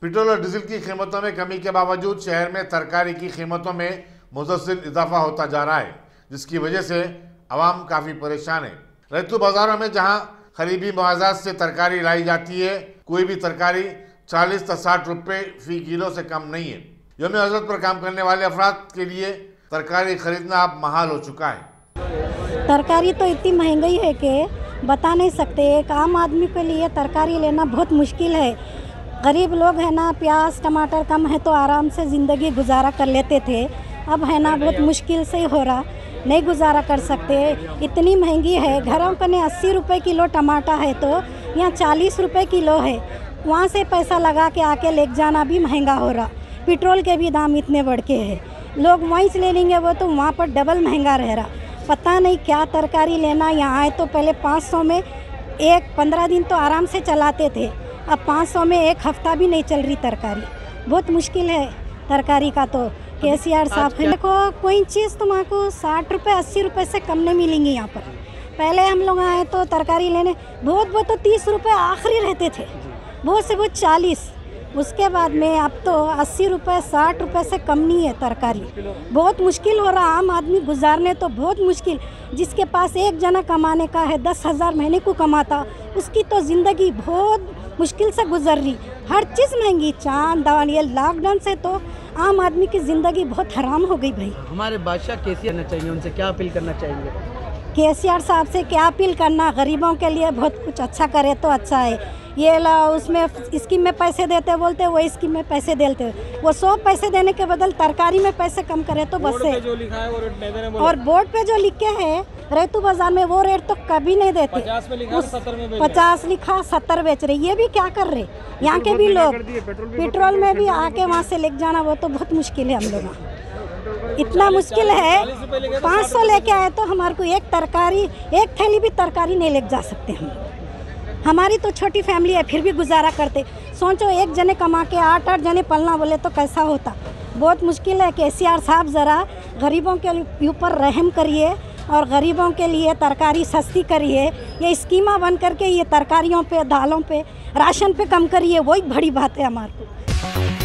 Petrol और diesel की कीमतों में कमी के बावजूद शहर में तरकारी की कीमतों में मुसलसल इजाफा होता जा रहा है, जिसकी वजह से आवाम काफ़ी परेशान है। रैतू बाज़ारों में जहां करीबी मुआवजात से तरकारी लाई जाती है, कोई भी तरकारी 40 से 60 रुपये फ़ी किलो से कम नहीं है। यौम हज़रत पर काम करने वाले अफराद के लिए तरकारी खरीदना अब महाल हो चुका है। तरकारी तो इतनी महंगी है कि बता नहीं सकते। एक आम आदमी के लिए तरकारी लेना बहुत मुश्किल है। गरीब लोग है ना, प्याज टमाटर कम है तो आराम से ज़िंदगी गुजारा कर लेते थे। अब है ना बहुत मुश्किल से हो रहा, नहीं गुजारा कर सकते, इतनी महंगी है। घरों का ने 80 रुपये किलो टमाटर है तो यहाँ 40 रुपये किलो है। वहाँ से पैसा लगा के आके ले जाना भी महंगा हो रहा। पेट्रोल के भी दाम इतने बढ़ के हैं, लोग वहीं से ले लेंगे वो तो वहाँ पर डबल महंगा रह रहा। पता नहीं क्या तरकारी लेना। यहाँ आए तो पहले 500 में एक 15 दिन तो आराम से चलाते थे, अब 500 में एक हफ्ता भी नहीं चल रही तरकारी। बहुत मुश्किल है तरकारी का। तो केसीआर साहब देखो, कोई चीज़ तुम्हारा 60 रुपये 80 रुपये से कम नहीं मिलेंगी यहाँ पर। पहले हम लोग आए तो तरकारी लेने बहुत तो 30 रुपये आखिरी रहते थे, बहुत से बहुत 40। उसके बाद में अब तो 80 रुपये 60 रुपये से कम नहीं है तरकारी। बहुत मुश्किल हो रहा आम आदमी गुजारने, तो बहुत मुश्किल। जिसके पास एक जना कमाने का है 10,000 महीने को कमाता, उसकी तो ज़िंदगी बहुत मुश्किल से गुजर रही। हर चीज़ महंगी, चांद दाल। ये लॉकडाउन से तो आम आदमी की ज़िंदगी बहुत हराम हो गई भाई। हमारे बादशाह केसीआर करना चाहिए, उनसे क्या अपील करना चाहेंगे? केसीआर साहब से क्या अपील करना, गरीबों के लिए बहुत कुछ अच्छा करे तो अच्छा है। ये उसमें स्कीम में पैसे देते बोलते, वो स्कीम में पैसे देते, वो 100 पैसे देने के बदल तरकारी में पैसे कम करे तो बस है। और बोर्ड पे जो लिखे है रैतू बाजार में वो रेट तो कभी नहीं देते। 50 लिखा 70 बेच रहे, ये भी क्या कर रहे। यहाँ के भी लोग पेट्रोल में भी आके वहाँ से ले जाना वो तो बहुत मुश्किल है। हम लोग इतना मुश्किल है, 500 लेके आए तो हमारे को एक थैली भी तरकारी नहीं ले जा सकते हम। हमारी तो छोटी फैमिली है, फिर भी गुजारा करते। सोचो एक जने कमा के 8 जने पलना बोले तो कैसा होता। बहुत मुश्किल है। केसीआर साहब ज़रा गरीबों के ऊपर रहम करिए और गरीबों के लिए तरकारी सस्ती करिए। ये स्कीमा बन करके ये तरकारियों पे, दालों पे, राशन पे कम करिए, वही बड़ी बात है हमारे को।